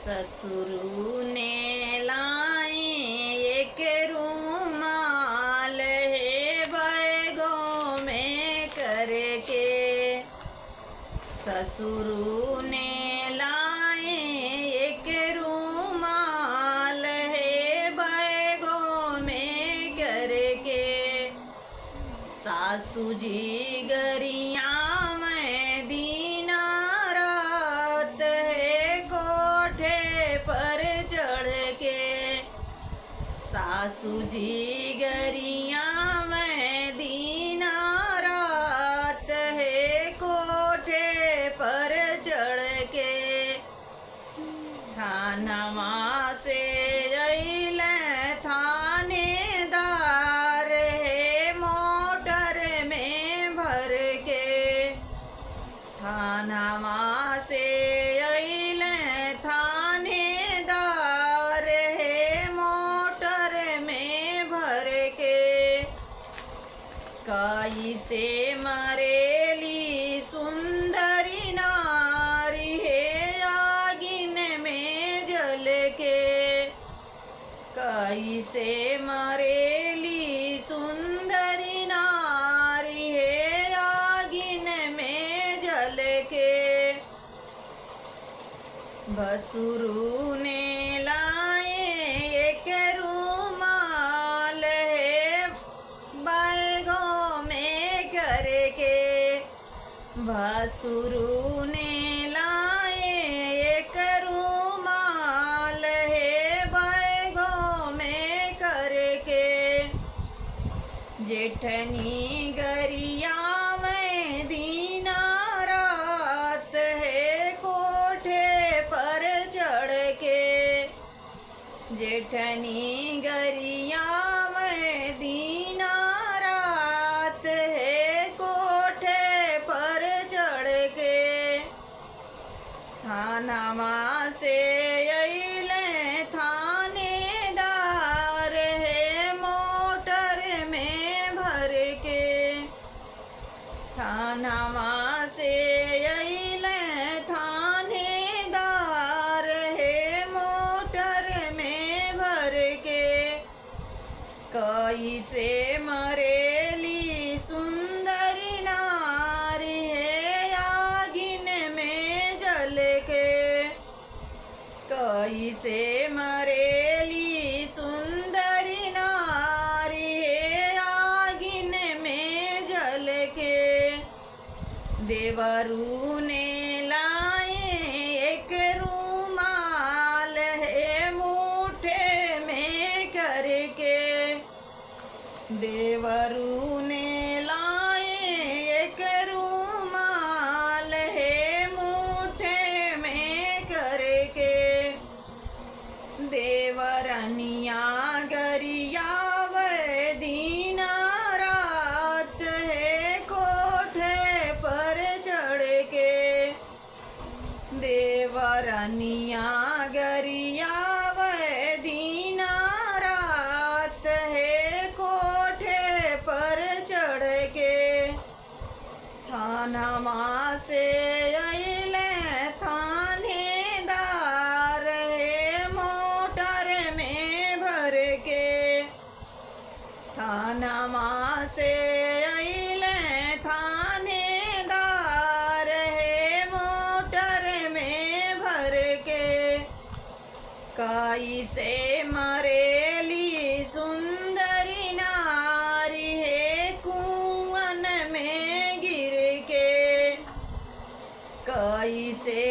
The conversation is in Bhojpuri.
ससुरु ने लाए एक रूमाल है बैगों में करके। ससुरु ने लाए एक रूमाल है बैगों में करके। सासू जी गरिया में दीना रात है कोठे पर चढ़ के। सासू जी गरिया में दीना रात है कोठे पर चढ़ के। थानवा से अइले थानेदार है मोटर में भर के। थानवा से अइले थानेदार है मोटर में भर के। कैसे मरेली सुंदरी नारी है आगिन में जल के। कैसे मरेली सुंदरी नारी है आगिन में जल के। भसुरु ने लाए एक रूमाल है बैगों में करके। भसुरु ने लाए एक रूमाल है बैगों में करके। जेठनी गरिया में दीना रात है कोठे पर चढ़ के। जेठनी गरिया में दीना रात है कोठे पर चढ़ के। थानवा से अइले थानेदार है मोटर में भर के। थानवा से अइले थानेदार है मोटर में भर के। कैसे मरेली सुंदरी नारी है आगिन में जल के। कैसे मरेली सुंदरी नारी है आगिन में जल के। देवरू ने लाए एक रूमाल है मुठे में करके। देवरू ने लाए एक रूमाल है मुठे में करके। देवरनिया गरिया वे दीना रात है कोठे पर चढ़ के। देवरनिया गरिया वे दीना रात है कोठे पर चढ़ के। थानवा से अइले थानेदार है मोटर में भर के। थानवा से अइले थानेदार है मोटर में भर के। कैसे मरेली सुंदरी नारी है कुआं में गिर के। कैसे